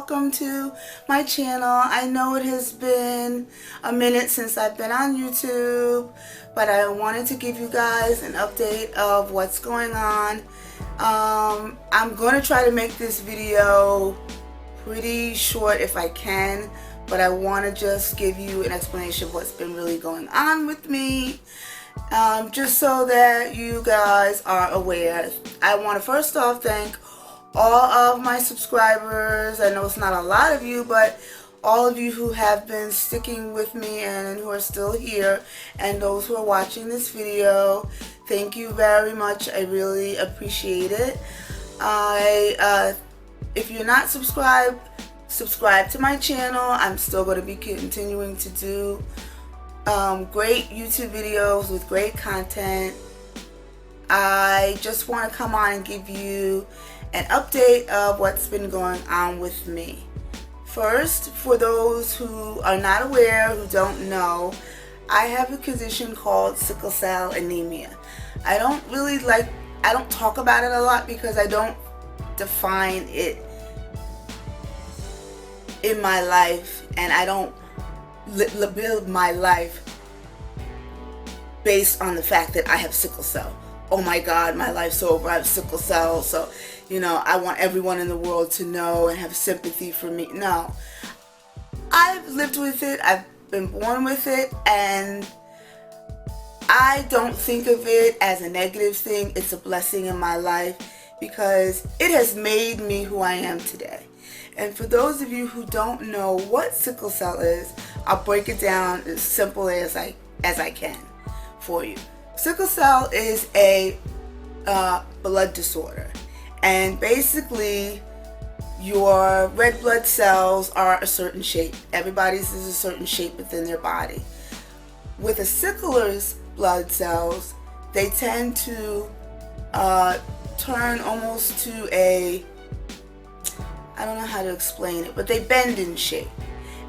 welcome to my channel. I know it has been a minute since I've been on YouTube, but I wanted to give you guys an update of what's going on. I'm going to try to make this video pretty short if I can, but I want to just give you an explanation of what's been really going on with me. Just so that you guys are aware. I want to first off thank all of my subscribers. I know it's not a lot of you, but all of you who have been sticking with me and who are still here, and those who are watching this video, thank you very much. I really appreciate it. If you're not subscribed, subscribe to my channel. I'm still going to be continuing to do great YouTube videos with great content. I just want to come on and give you an update of what's been going on with me. First, for those who are not aware, who don't know, I have a condition called sickle cell anemia. I don't talk about it a lot because I don't define it in my life, and I don't build my life based on the fact that I have sickle cell. Oh my God, my life's over. I have sickle cell, so I want everyone in the world to know and have sympathy for me. No, I've lived with it. I've been born with it, and I don't think of it as a negative thing. It's a blessing in my life because it has made me who I am today. And for those of you who don't know what sickle cell is, I'll break it down as simple as I can for you. Sickle cell is a blood disorder, and basically your red blood cells are a certain shape. Everybody's is a certain shape within their body. With a sickler's blood cells, they tend to turn almost to I don't know how to explain it, but they bend in shape,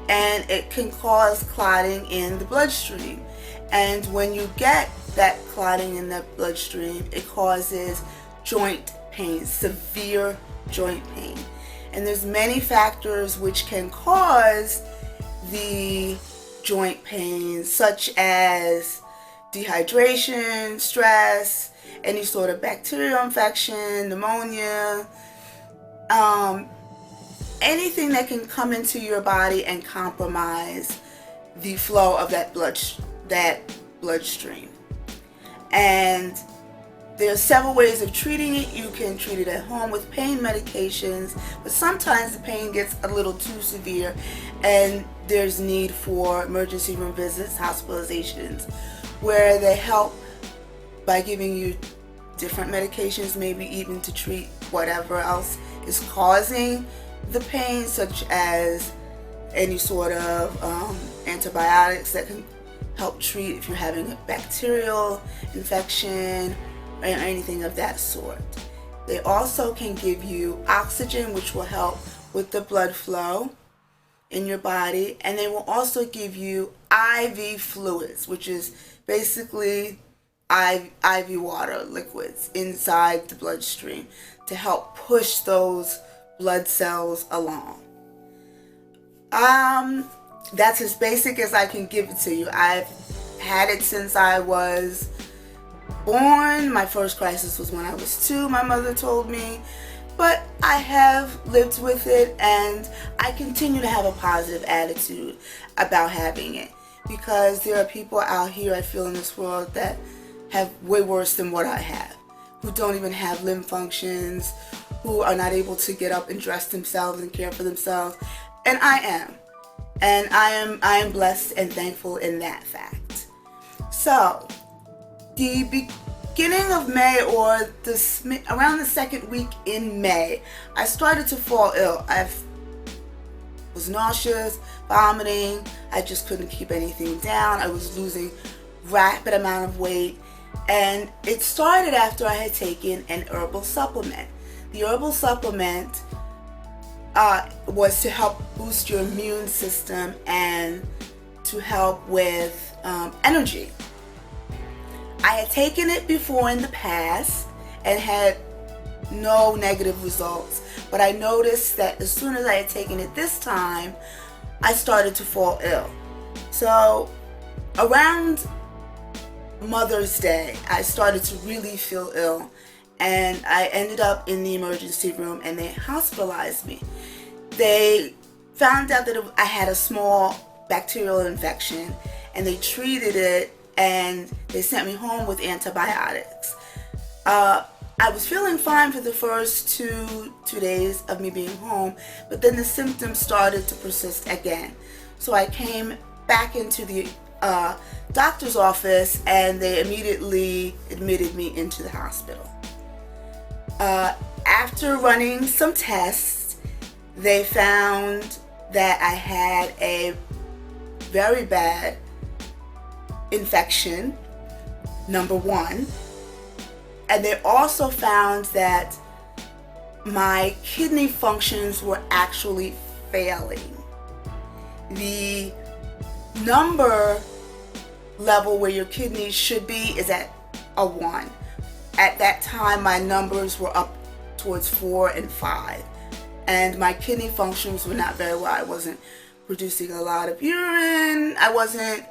and it can cause clotting in the bloodstream. And when you get that clotting in the bloodstream, it causes joint pain, severe joint pain. And there's many factors which can cause the joint pain, such as dehydration, stress, any sort of bacterial infection, pneumonia, anything that can come into your body and compromise the flow of that bloodstream. And there are several ways of treating it. You can treat it at home with pain medications, but sometimes the pain gets a little too severe and there's need for emergency room visits, hospitalizations, where they help by giving you different medications, maybe even to treat whatever else is causing the pain, such as any sort of antibiotics that can help treat if you're having a bacterial infection or anything of that sort. They also can give you oxygen, which will help with the blood flow in your body, and they will also give you IV fluids, which is basically IV water liquids inside the bloodstream to help push those blood cells along. That's as basic as I can give it to you. I've had it since I was born. My first crisis was when I was 2, my mother told me, but I have lived with it, and I continue to have a positive attitude about having it, because there are people out here, I feel, in this world that have way worse than what I have, who don't even have limb functions, who are not able to get up and dress themselves and care for themselves, and I am. And I am blessed and thankful in that fact. So, the beginning of May, or around the second week in May, I started to fall ill. I was nauseous, vomiting. I just couldn't keep anything down. I was losing rapid amount of weight. And it started after I had taken an herbal supplement. The herbal supplement was to help boost your immune system and to help with energy. I had taken it before in the past and had no negative results. But I noticed that as soon as I had taken it this time, I started to fall ill. So around Mother's Day, I started to really feel ill, and I ended up in the emergency room, and they hospitalized me. They found out that I had a small bacterial infection, and they treated it, and they sent me home with antibiotics. I was feeling fine for the first two days of me being home, but then the symptoms started to persist again. So I came back into the doctor's office, and they immediately admitted me into the hospital. After running some tests, they found that I had a very bad infection, number one. And they also found that my kidney functions were actually failing. The number level where your kidneys should be is at a 1. At that time, my numbers were up towards 4 and 5. And my kidney functions were not very well. I wasn't producing a lot of urine. I wasn't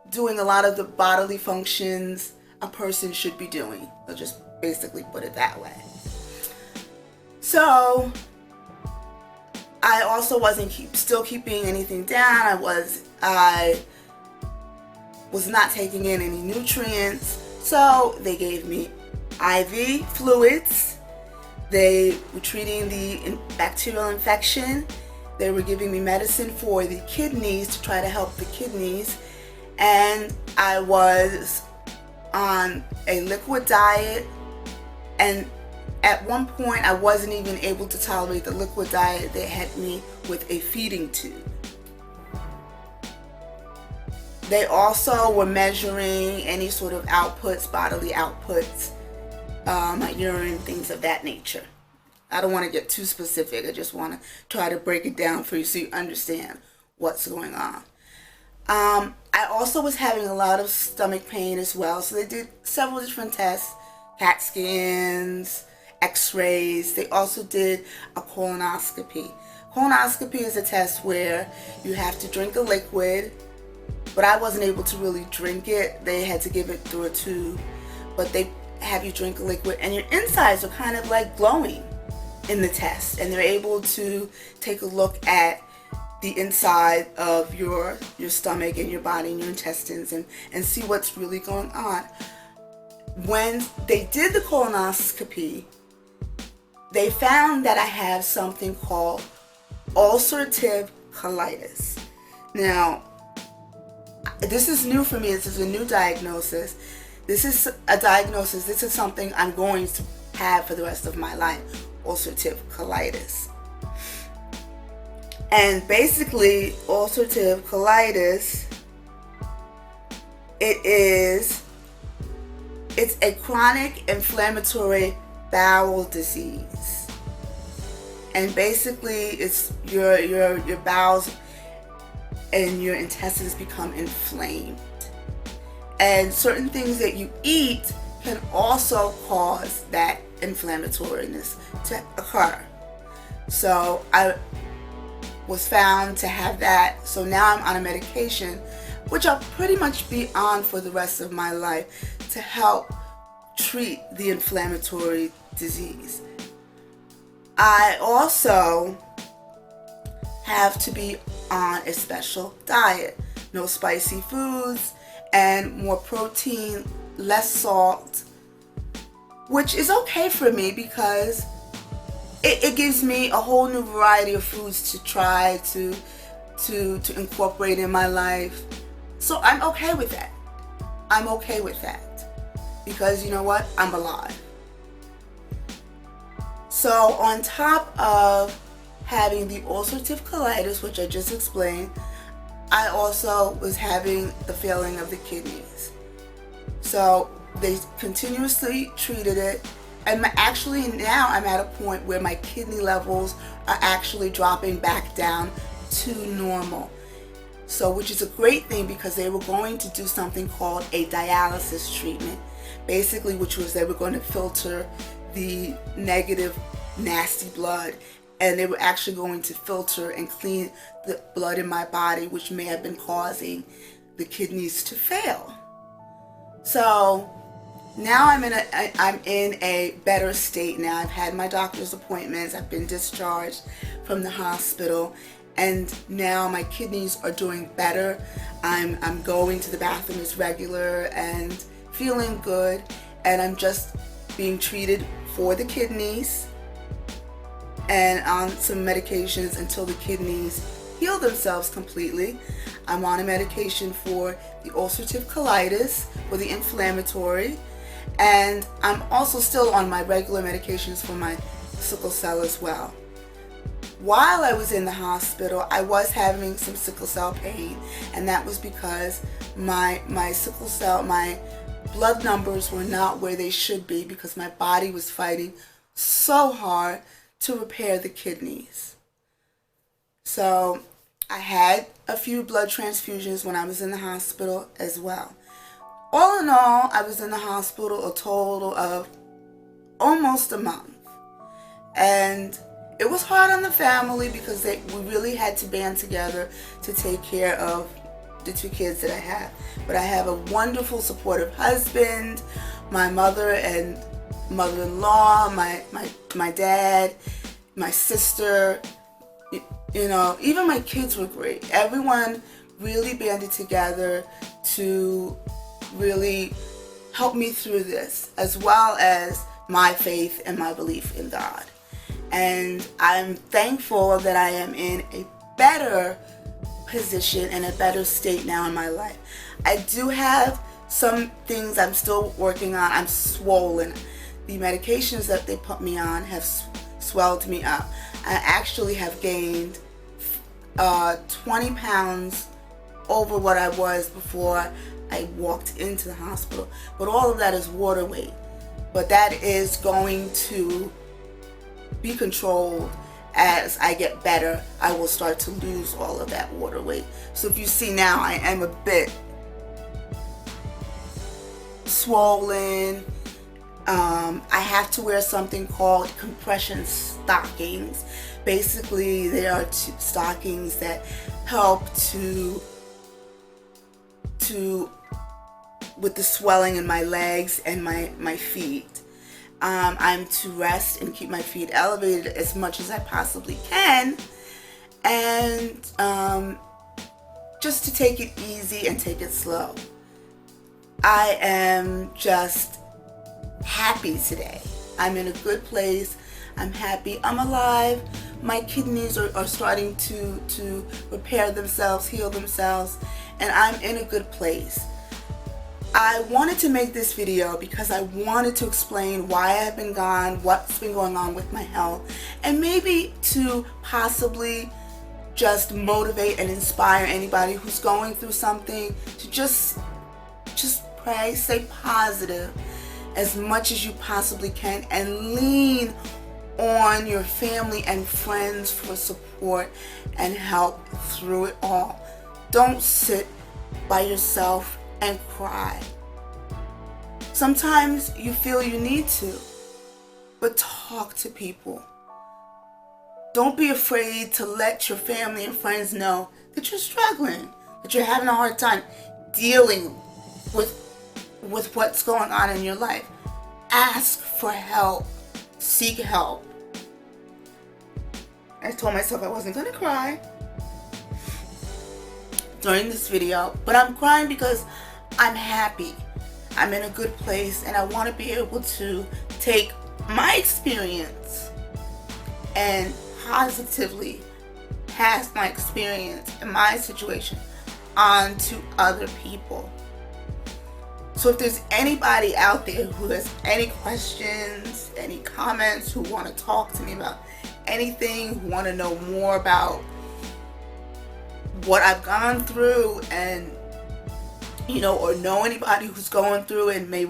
doing a lot of the bodily functions a person should be doing. I'll just basically put it that way. So I also wasn't still keeping anything down. I was not taking in any nutrients. So they gave me IV fluids. They were treating the bacterial infection. They were giving me medicine for the kidneys to try to help the kidneys. And I was on a liquid diet, and at one point I wasn't even able to tolerate the liquid diet. They had me with a feeding tube. They also were measuring any sort of outputs, bodily outputs, my urine, things of that nature. I don't want to get too specific. I just want to try to break it down for you so you understand what's going on. I also was having a lot of stomach pain as well. So they did several different tests, CAT scans, x-rays. They also did a colonoscopy. Colonoscopy is a test where you have to drink a liquid, but I wasn't able to really drink it. They had to give it through a tube, but they have you drink a liquid, and your insides are kind of like glowing in the test, and they're able to take a look at the inside of your stomach and your body and your intestines and see what's really going on. When they did the colonoscopy, they found that I have something called ulcerative colitis. Now, this is new for me. This is a new diagnosis. This is a diagnosis. This is something I'm going to have for the rest of my life, ulcerative colitis. And basically, ulcerative colitis, it's a chronic inflammatory bowel disease. And basically, it's your bowels and your intestines become inflamed. And certain things that you eat can also cause that inflammatoriness to occur. So I was found to have that. So now I'm on a medication, which I'll pretty much be on for the rest of my life to help treat the inflammatory disease. I also have to be on a special diet. No spicy foods and more protein, less salt, which is okay for me because it gives me a whole new variety of foods to try to incorporate in my life. So I'm okay with that. I'm okay with that because you know what? I'm alive. So on top of having the ulcerative colitis, which I just explained, I also was having the failing of the kidneys. So they continuously treated it. And actually now I'm at a point where my kidney levels are actually dropping back down to normal. So, which is a great thing because they were going to do something called a dialysis treatment. Basically, which was they were going to filter the negative, nasty blood, and they were actually going to filter and clean the blood in my body, which may have been causing the kidneys to fail. So now I'm in a better state now. I've had my doctor's appointments. I've been discharged from the hospital, and now my kidneys are doing better. I'm going to the bathroom as regular and feeling good, and I'm just being treated for the kidneys and on some medications until the kidneys heal themselves completely. I'm on a medication for the ulcerative colitis, for the inflammatory, and I'm also still on my regular medications for my sickle cell as well. While I was in the hospital, I was having some sickle cell pain, and that was because my sickle cell, my blood numbers were not where they should be, because my body was fighting so hard to repair the kidneys. So I had a few blood transfusions when I was in the hospital as well. All in all, I was in the hospital a total of almost a month. And it was hard on the family because we really had to band together to take care of the two kids that I have. But I have a wonderful, supportive husband, my mother and mother-in-law, my dad, my sister, you know, even my kids were great. Everyone really banded together to really help me through this, as well as my faith and my belief in God. And I'm thankful that I am in a better position and a better state now in my life. I do have some things I'm still working on. I'm swollen. The medications that they put me on have swelled me up. I actually have gained 20 pounds over what I was before I walked into the hospital. But all of that is water weight. But that is going to be controlled as I get better. I will start to lose all of that water weight. So if you see now, I am a bit swollen. I have to wear something called compression stockings. Basically, they are stockings that help to with the swelling in my legs and my feet. I'm to rest and keep my feet elevated as much as I possibly can, and just to take it easy and take it slow. I am just happy today. I'm in a good place. I'm happy. I'm alive. My kidneys are starting to repair themselves, heal themselves, and I'm in a good place. I wanted to make this video because I wanted to explain why I've been gone, what's been going on with my health, and maybe to possibly just motivate and inspire anybody who's going through something to just pray, stay positive as much as you possibly can, and lean on your family and friends for support and help through it all. Don't sit by yourself and cry. Sometimes you feel you need to, but talk to people. Don't be afraid to let your family and friends know that you're struggling, that you're having a hard time dealing with what's going on in your life. Ask for help. Seek help. I told myself I wasn't going to cry during this video, but I'm crying because I'm happy. I'm in a good place, and I want to be able to take my experience and positively pass my experience and my situation on to other people. So if there's anybody out there who has any questions, any comments, who want to talk to me about anything, who want to know more about what I've gone through, and or know anybody who's going through and may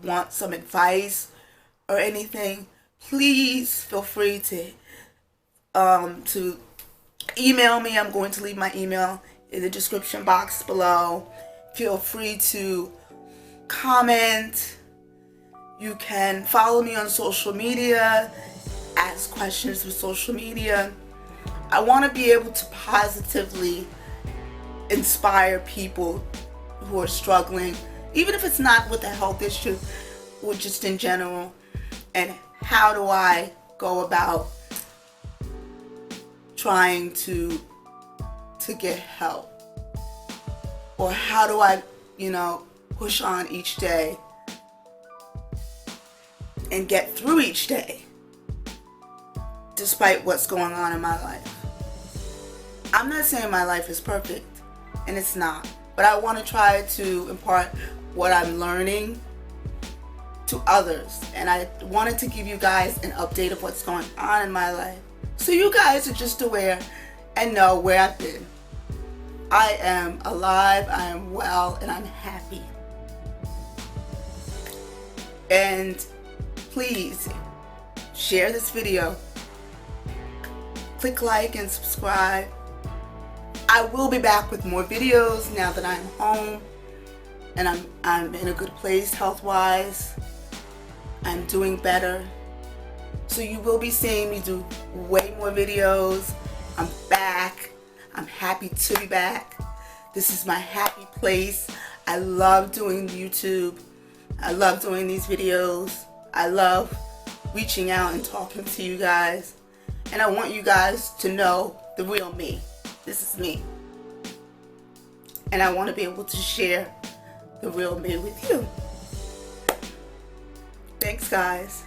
want some advice or anything, please feel free to email me. I'm going to leave my email in the description box below. Feel free to comment, You can follow me on social media, ask questions with social media. I want to be able to positively inspire people who are struggling, even if it's not with a health issue or just in general. And how do I go about trying to get help? Or how do I, push on each day and get through each day despite what's going on in my life? I'm not saying my life is perfect, and it's not, but I want to try to impart what I'm learning to others, and I wanted to give you guys an update of what's going on in my life, so you guys are just aware and know where I've been. I am alive, I am well, and I'm happy. And please share this video, click like and subscribe. I will be back with more videos now that I'm home and I'm in a good place health-wise. I'm doing better. So you will be seeing me do way more videos. I'm back. I'm happy to be back. This is my happy place. I love doing YouTube. I love doing these videos. I love reaching out and talking to you guys. And I want you guys to know the real me. This is me. And I want to be able to share the real me with you. Thanks, guys.